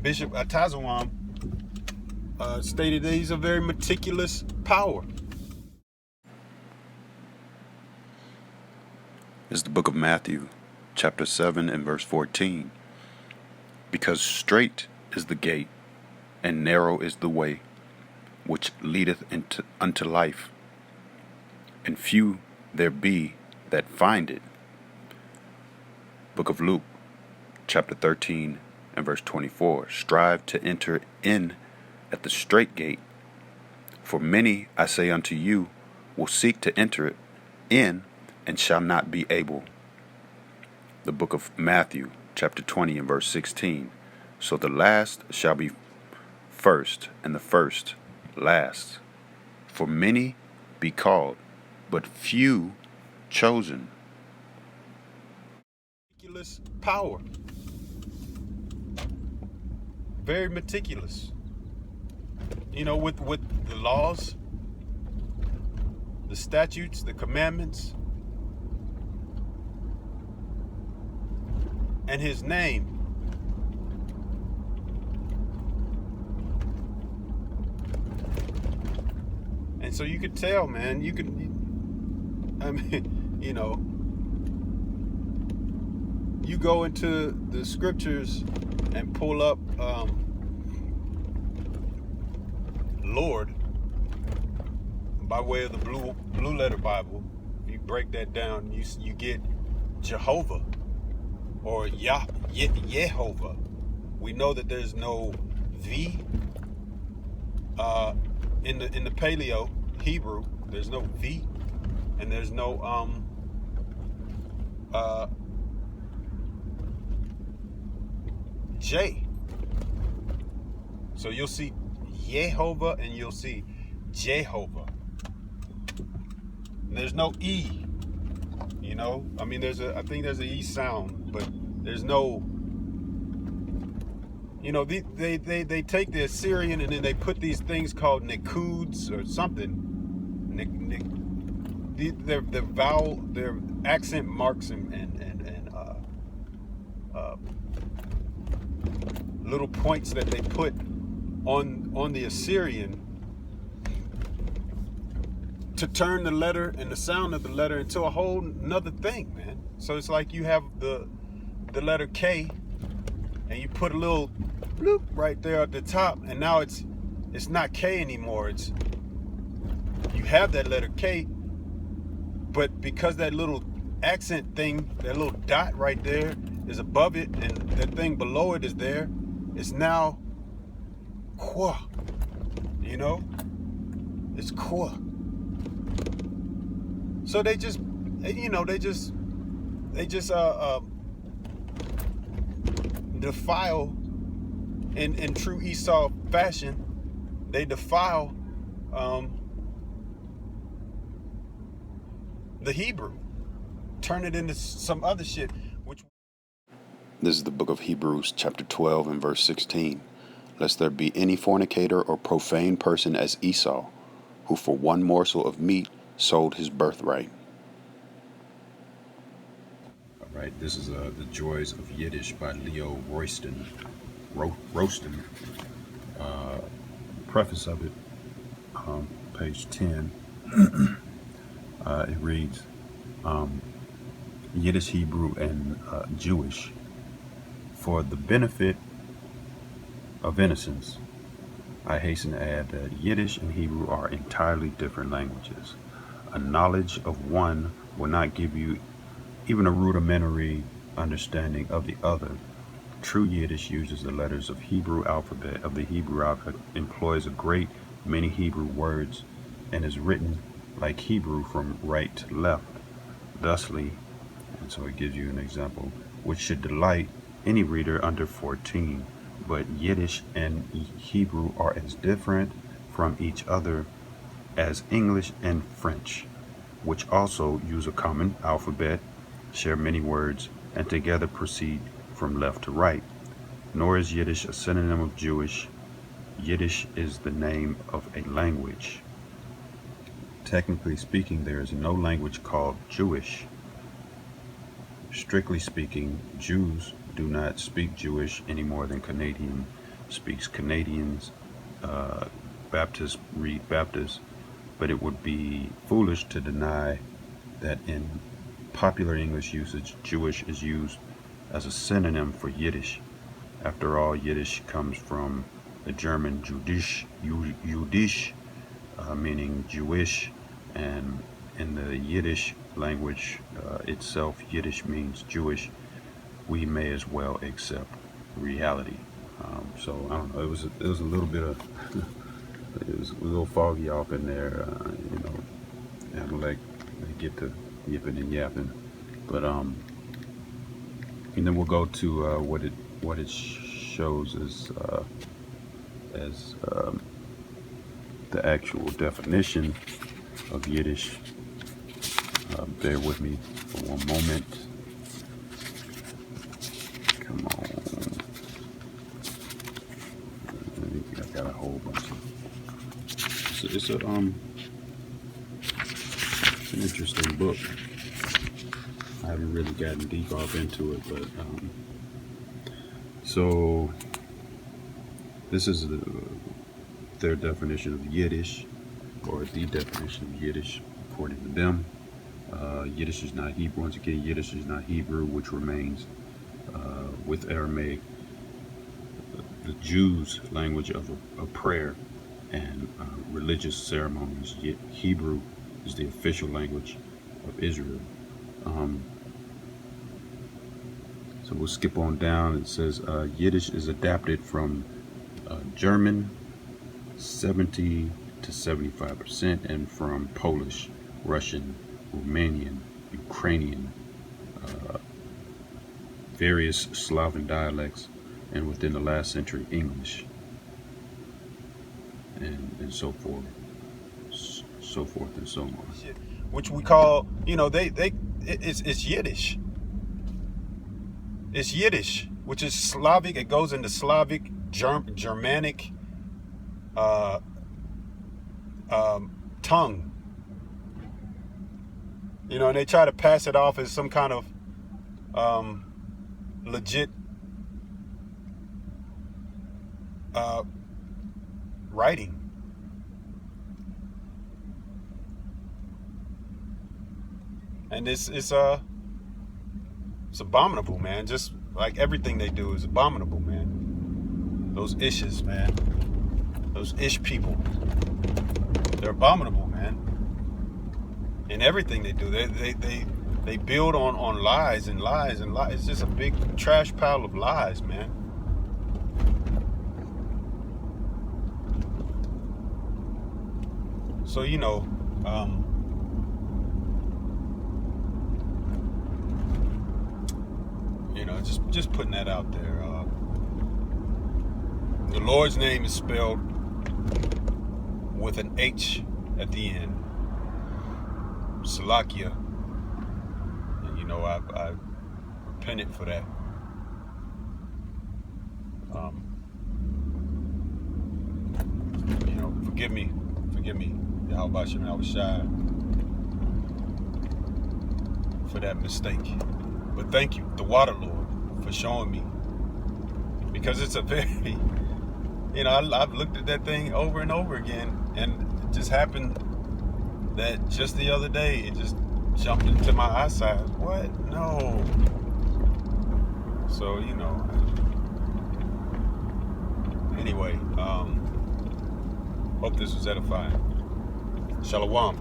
Bishop Atazawam stated that he's a very meticulous power. Is the book of Matthew, chapter 7 and verse 14. Because strait is the gate, and narrow is the way, which leadeth unto life, and few there be that find it. Book of Luke, chapter 13 and verse 24. Strive to enter in at the strait gate, for many, I say unto you, will seek to enter in, and shall not be able. The book of Matthew, chapter 20 and verse 16. So the last shall be first, and the first last. For many be called, but few chosen. Meticulous power. Very meticulous. You know, with the laws, the statutes, the commandments, and his name. And so you could tell, man, I mean, you know, you go into the scriptures and pull up Lord by way of the blue letter Bible. You break that down, you get Jehovah or Yehovah. We know that there's no V in the Paleo Hebrew. There's no V, and there's no J. So you'll see Yehovah and you'll see Jehovah. There's no E. You know, I mean, I think there's an E sound, but there's no. You know, they take the Assyrian and then they put these things called nikuds or something. Their vowel, their accent marks and little points that they put on the Assyrian to turn the letter and the sound of the letter into a whole nother thing, man. So it's like you have the letter K and you put a little bloop right there at the top, and now it's not K anymore. You have that letter K, but because that little accent thing, that little dot right there is above it, and that thing below it is there, it's now Kwa. You know, it's Kwa. So they just defile in true Esau fashion. They defile the Hebrew, turn it into some other shit. This is the book of Hebrews, chapter 12 and verse 16. Lest there be any fornicator or profane person as Esau, who for one morsel of meat sold his birthright. All right, this is The Joys of Yiddish by Leo Royston. Preface of it, page 10. It reads, Yiddish, Hebrew, and Jewish. For the benefit of innocence, I hasten to add that Yiddish and Hebrew are entirely different languages. A knowledge of one will not give you even a rudimentary understanding of the other. True Yiddish uses the letters of Hebrew alphabet. Employs a great many Hebrew words and is written like Hebrew from right to left. Thusly, and so it gives you an example, which should delight any reader under 14. But Yiddish and Hebrew are as different from each other as English and French, which also use a common alphabet, share many words, and together proceed from left to right. Nor is Yiddish a synonym of Jewish. Yiddish is the name of a language. Technically speaking, there is no language called Jewish. Strictly speaking, Jews do not speak Jewish any more than Canadian speaks Canadians. Baptists read Baptist, but it would be foolish to deny that in popular English usage, Jewish is used as a synonym for Yiddish. After all, Yiddish comes from the German Jüdisch, meaning Jewish, and in the Yiddish language itself, Yiddish means Jewish. We may as well accept reality. So I don't know. It was a little bit of it was a little foggy off in there, and like they get to yipping and yapping, but and then we'll go to what it shows as the actual definition of Yiddish. Bear with me for one moment. Come on. I got a whole bunch of. It's an interesting book. I haven't really gotten deep off into it, but so this is their definition of Yiddish, or the definition of Yiddish according to them. Yiddish is not Hebrew. Once again, Yiddish is not Hebrew, which remains with Aramaic the Jews' language of prayer and religious ceremonies. Yet Hebrew is the official language of Israel. So we'll skip on down. It says Yiddish is adapted from German 70 to 75%, and from Polish, Russian, Romanian, Ukrainian, various Slavic dialects, and within the last century, English, and so forth and so on. Which we call, it's Yiddish. It's Yiddish, which is Slavic. It goes into Slavic, Germanic tongue. And they try to pass it off as some kind of legit writing. And it's abominable, man. Just like everything they do is abominable, man. Those ishes, man. Those ish people. They're abominable, man. In everything they do. They build on lies and lies and lies. It's just a big trash pile of lies, man. So, just putting that out there. The Lord's name is spelled with an H at the end. Salakia. And I repented for that. Forgive me. Yahweh Shem Shai for that mistake. But thank you, the Water Lord, for showing me. Because it's a very, I've looked at that thing over and over again, and it just happened that just the other day, it just jumped into my eyesight. What? No. So, anyway, hope this was edifying. Shalom.